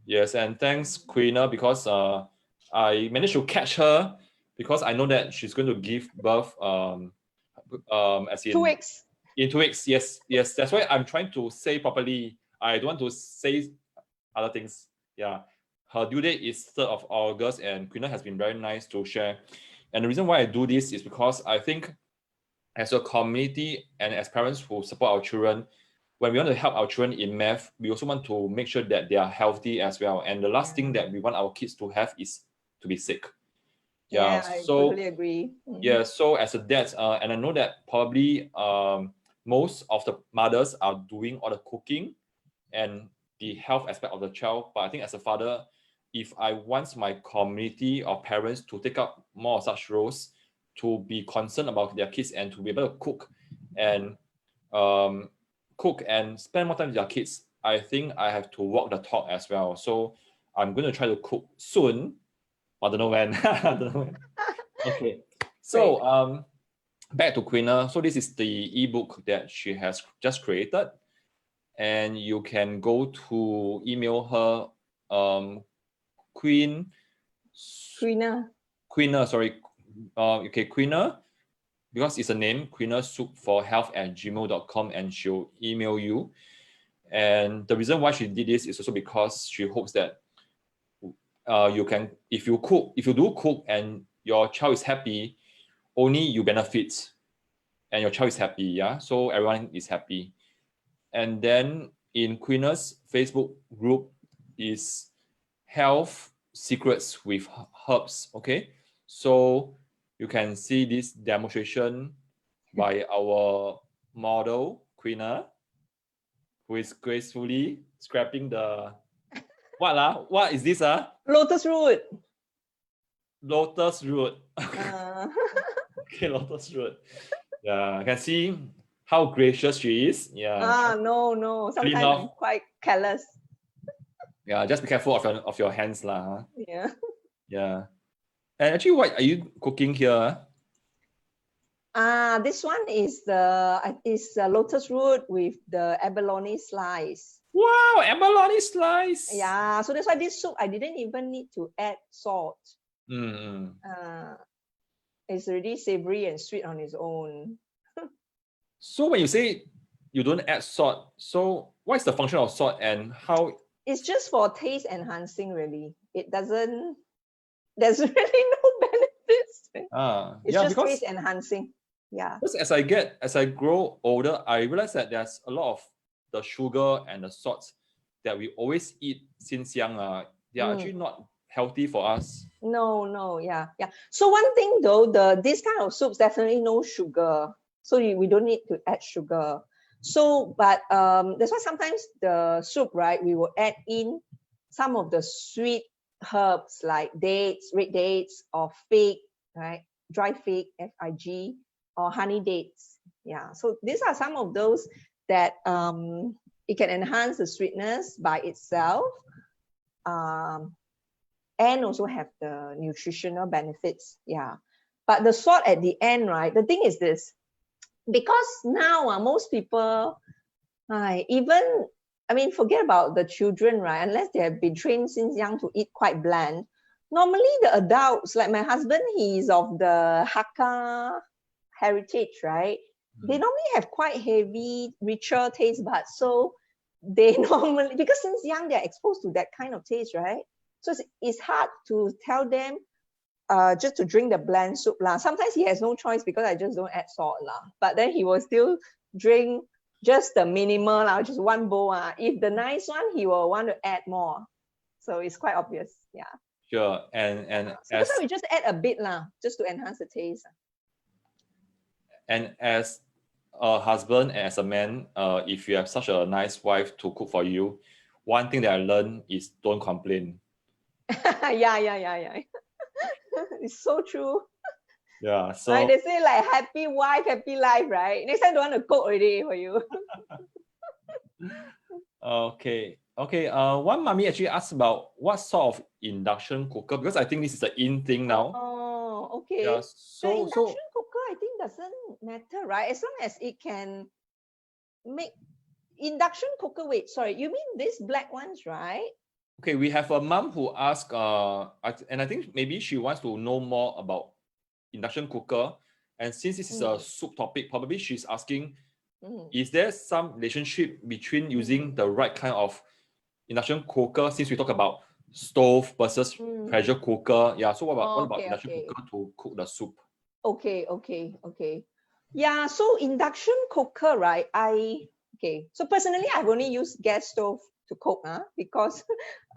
B: Yes, and thanks, Queena, because I managed to catch her because I know that she's going to give birth as in
A: 2 weeks.
B: In 2 weeks. Yes. That's why I'm trying to say properly. I don't want to say other things. Yeah. Her due date is 3rd of August, and Queena has been very nice to share. And the reason why I do this is because I think as a community and as parents who support our children, when we want to help our children in math, we also want to make sure that they are healthy as well. And the last thing that we want our kids to have is to be sick.
A: Yeah, I totally agree.
B: Yeah, so as a dad, and I know that probably most of the mothers are doing all the cooking and the health aspect of the child. But I think as a father, if I want my community or parents to take up more of such roles, to be concerned about their kids and to be able to cook and spend more time with their kids, I think I have to walk the talk as well. So I'm going to try to cook soon. I don't know when. Okay. So back to Queena. So this is the ebook that she has just created, and you can go to email her Queena, sorry. Okay, Queena, because it's a name, Queena Soup for Health@gmail.com, and she'll email you. And the reason why she did this is also because she hopes that you can, if you do cook and your child is happy, only you benefit and your child is happy. Yeah, so everyone is happy. And then in Queena's Facebook group is Health Secrets with Herbs. Okay, so you can see this demonstration by our model Queena, who is gracefully scraping the what is this?
A: Lotus root.
B: Lotus root. Okay, lotus root. Yeah, I can see how gracious she is. Yeah.
A: No. Sometimes I'm quite careless.
B: Yeah, just be careful of your hands, lah.
A: Yeah.
B: Yeah. And actually, what are you cooking here?
A: This one is the lotus root with the abalone slice.
B: Wow, abalone slice.
A: Yeah, so that's why this soup, I didn't even need to add salt.
B: Mm.
A: It's already savory and sweet on its own.
B: So when you say you don't add salt, so what is the function of salt and how?
A: It's just for taste enhancing, really. There's really no benefits. It's
B: Yeah,
A: just
B: because
A: taste enhancing. Yeah.
B: because as I grow older, I realize that there's a lot of the sugar and the salts that we always eat since young. They are actually not healthy for us.
A: No, yeah. So one thing though, this kind of soups definitely no sugar. So we don't need to add sugar. So, but that's why sometimes the soup, right, we will add in some of the sweet herbs like dates, red dates, or fig, right? Dry fig, FIG, or honey dates. Yeah. So these are some of those that it can enhance the sweetness by itself. And also have the nutritional benefits. Yeah. But the salt at the end, right? The thing is this, because now most people, forget about the children, right? Unless they have been trained since young to eat quite bland. Normally the adults, like my husband, he's of the Hakka heritage, right? They normally have quite heavy, richer taste buds. So they normally, because since young, they're exposed to that kind of taste, right? So it's hard to tell them just to drink the bland soup lah. Sometimes he has no choice because I just don't add salt lah. But then he will still drink just the minimal lah, just one bowl. If the nice one, he will want to add more. So it's quite obvious. Yeah.
B: Sure. And
A: so that's why we just add a bit lah, just to enhance the taste.
B: And as a husband and as a man, if you have such a nice wife to cook for you, one thing that I learned is don't complain.
A: Yeah. It's so true.
B: Yeah. So
A: right? They say like happy wife, happy life, right? Next time don't want to cook already for you.
B: Okay. One mommy actually asked about what sort of induction cooker, because I think this is the in thing now.
A: Oh, okay.
B: Yeah,
A: the induction cooker, I think doesn't matter, right? As long as it can make induction cooker. Wait, sorry, you mean these black ones, right?
B: Okay, we have a mom who asked, and I think maybe she wants to know more about induction cooker. And since this is a soup topic, probably she's asking, is there some relationship between using the right kind of induction cooker, since we talk about stove versus pressure cooker? Yeah, so what about induction cooker to cook the soup?
A: Okay. Yeah, so induction cooker, right? So personally, I've only used gas stove to cook, because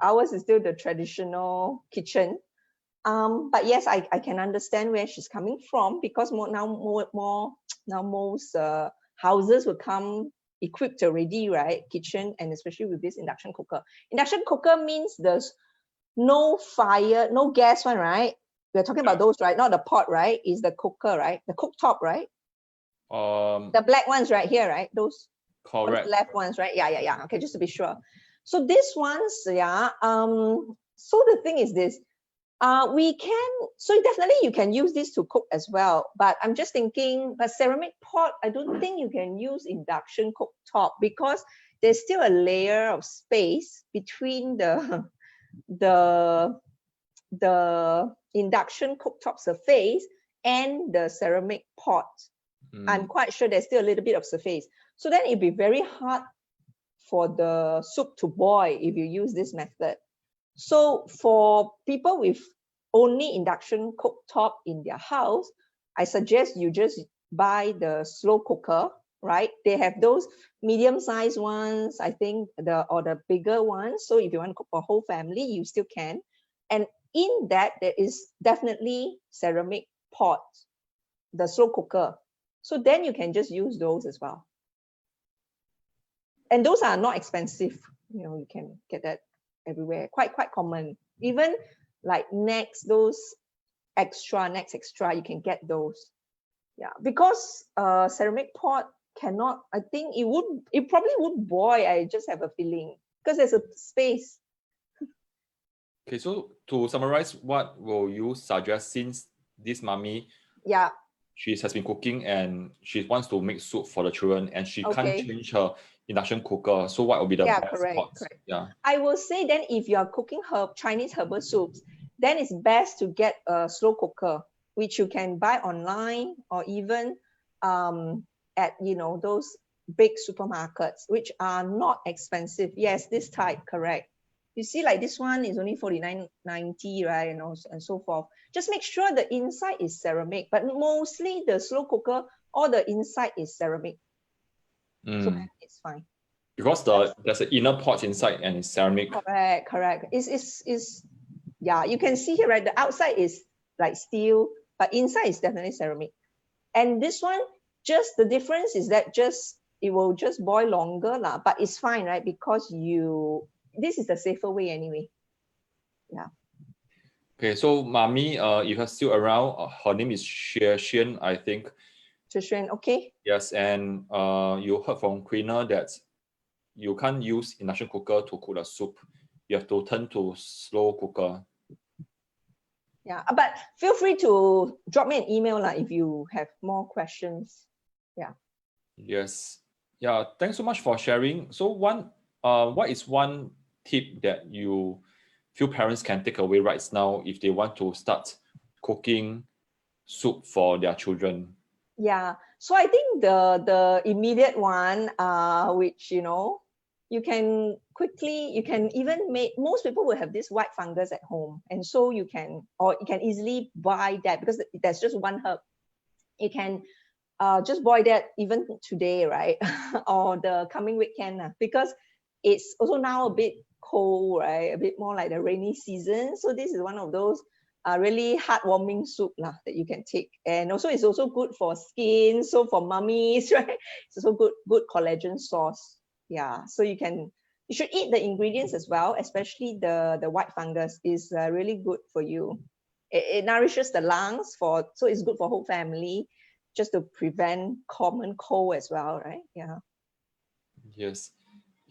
A: ours is still the traditional kitchen. But yes, I can understand where she's coming from, because now most houses will come equipped already, right? Kitchen, and especially with this induction cooker. Induction cooker means there's no fire, no gas one, right? We're talking about those, right? Not the pot, right? Is the cooker, right? The cooktop, right? The black ones right here, right? Those
B: correct
A: left ones, right? Yeah. Okay, just to be sure. So these ones, yeah. So the thing is this. So definitely you can use this to cook as well, but I'm just thinking, but ceramic pot, I don't think you can use induction cooktop, because there's still a layer of space between the induction cooktop surface and the ceramic pot. I'm quite sure there's still a little bit of surface. So then it'd be very hard for the soup to boil if you use this method. So for people with only induction cooktop in their house, I suggest you just buy the slow cooker, right? They have those medium-sized ones, I think, or the bigger ones. So if you want to cook for a whole family, you still can. And in that, there is definitely ceramic pot, the slow cooker. So then you can just use those as well. And those are not expensive. You can get that everywhere, quite common. Even like Next, those Next extra, you can get those. Yeah, because ceramic pot cannot, I think it probably would boil. I just have a feeling, because there's a space.
B: Okay, so to summarize, what will you suggest, since this mommy, she has been cooking and she wants to make soup for the children, and she can't change her induction cooker. So what will be the
A: Yeah,
B: best
A: correct,
B: pots?
A: correct.
B: Yeah.
A: I will say then if you are cooking Chinese herbal soups, then it's best to get a slow cooker, which you can buy online or even at those big supermarkets, which are not expensive. Yes, this type, correct. You see, like this one is only 49.90, right? And so forth. Just make sure the inside is ceramic, but mostly the slow cooker, all the inside is ceramic. So then it's fine.
B: Because there's an inner pot inside and it's ceramic.
A: Correct, correct. Yeah, you can see here, right? The outside is like steel, but inside is definitely ceramic. And this one, just the difference is that it will just boil longer lah, but it's fine, right? Because this is the safer way anyway. Yeah.
B: Okay, so Mommy, if you're still around, her name is Xuan, I think.
A: Xuan, okay.
B: Yes, and you heard from Queena that you can't use induction cooker to cook the soup. You have to turn to slow cooker.
A: Yeah, but feel free to drop me an email if you have more questions. Yeah.
B: Yes. Yeah, thanks so much for sharing. So what is one tip that you feel parents can take away right now if they want to start cooking soup for their children?
A: Yeah, so I think the immediate one, which you can even make, most people will have this white fungus at home, and so you can easily buy that because there's just one herb. You can just boil that even today, right? Or the coming weekend, because it's also now a bit cold, right? A bit more like the rainy season. So this is one of those really heartwarming soup that you can take. And also it's also good for skin. So for mummies, right? It's also good collagen source. Yeah. So you should eat the ingredients as well, especially the white fungus is really good for you. It nourishes the lungs so it's good for whole family, just to prevent common cold as well, right? Yeah.
B: Yes.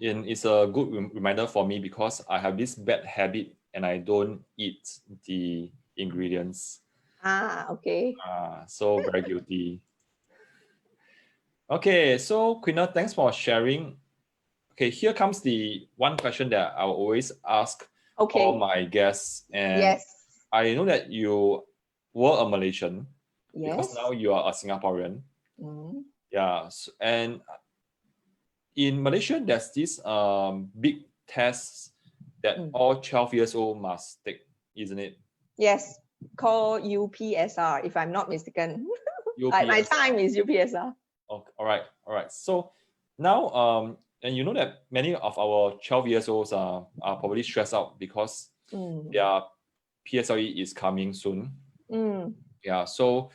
B: And it's a good reminder for me because I have this bad habit and I don't eat the ingredients.
A: Okay.
B: So very guilty. Okay, so Queena, thanks for sharing. Okay, here comes the one question that I will always ask all my guests. And
A: yes.
B: I know that you were a Malaysian because
A: Yes.
B: now you are a Singaporean. Yeah, and in Malaysia, there's this big test that all 12 years old must take, isn't it?
A: Yes, called UPSR, if I'm not mistaken. My time is UPSR.
B: Okay, all right. So now, and you know that many of our 12 years olds are probably stressed out because their PSLE is coming soon. Yeah, so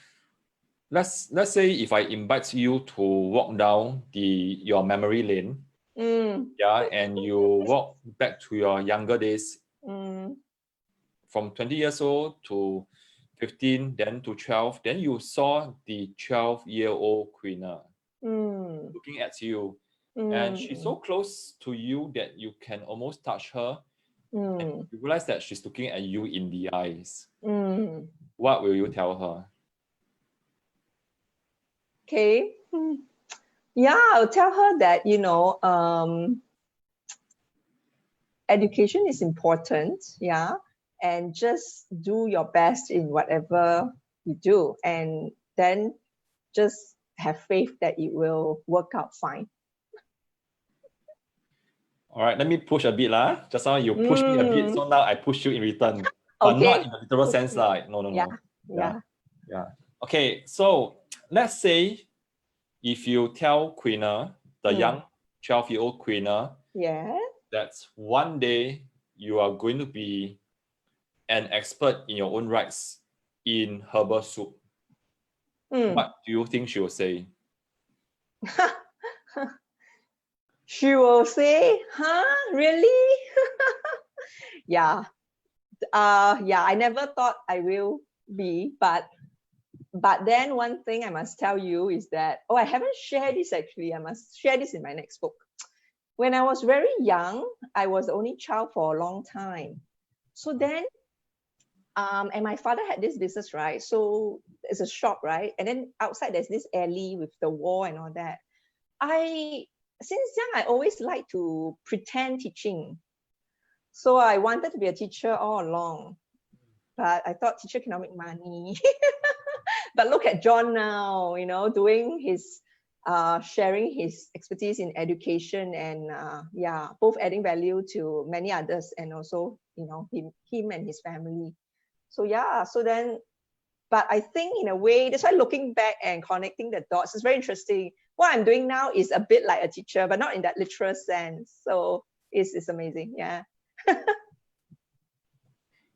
B: let's say if I invite you to walk down your memory lane, yeah, and you walk back to your younger days, from 20 years old to 15, then to 12, then you saw the 12-year-old Queena looking at you, and she's so close to you that you can almost touch her. And you realize that she's looking at you in the eyes. What will you tell her?
A: Okay. Yeah, I'll tell her that, education is important, yeah, and just do your best in whatever you do, and then just have faith that it will work out fine.
B: All right, let me push a bit lah. Just now you pushed me a bit, so now I push you in return, but not in the literal sense lah. No. Yeah. Okay, so let's say if you tell Queena, the young 12-year-old Queena, that one day you are going to be an expert in your own rights in herbal soup, what do you think she will say?
A: She will say, really? Yeah. I never thought I will be, but then one thing I must tell you is that, I haven't shared this actually. I must share this in my next book. When I was very young, I was the only child for a long time. So then, and my father had this business, right? So it's a shop, right? And then outside there's this alley with the wall and all that. I since young, I always like to pretend teaching. So I wanted to be a teacher all along, but I thought teacher cannot make money. But look at John now, you know, doing his, sharing his expertise in education and yeah, both adding value to many others and also, you know, him and his family. So yeah, so then, but I think in a way, that's why looking back and connecting the dots is very interesting. What I'm doing now is a bit like a teacher, but not in that literal sense. So it's amazing, yeah.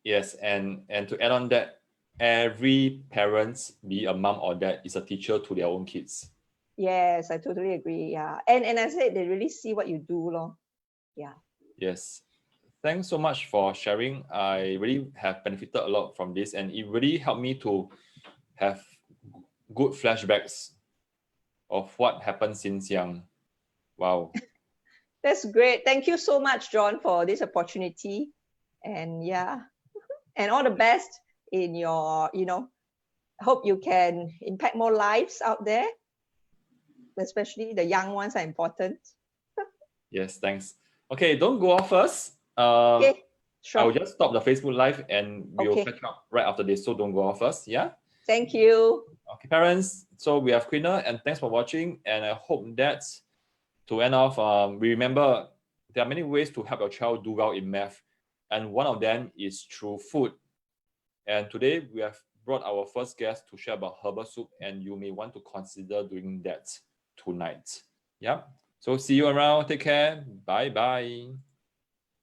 B: Yes, and to add on that, every parents, be a mom or dad, is a teacher to their own kids.
A: Yes, I totally agree. Yeah, and I said they really see what you do, lor. Yeah.
B: Yes. Thanks so much for sharing. I really have benefited a lot from this, and it really helped me to have good flashbacks of what happened since young. Wow.
A: That's great. Thank you so much, John, for this opportunity. And yeah, and all the best in your, you know, hope you can impact more lives out there, especially the young ones are important.
B: Yes, thanks. Okay, don't go off first.
A: Okay,
B: I will
A: sure.
B: just stop the Facebook Live and we'll
A: Okay,
B: catch up right after this. So don't go off first. Yeah.
A: thank you.
B: Okay, parents. So we have Queena, and thanks for watching. And I hope that to end off, we remember there are many ways to help your child do well in math, and one of them is through food. And today we have brought our first guest to share about herbal soup, and you may want to consider doing that tonight. Yeah. So see you around. Take care. Bye bye.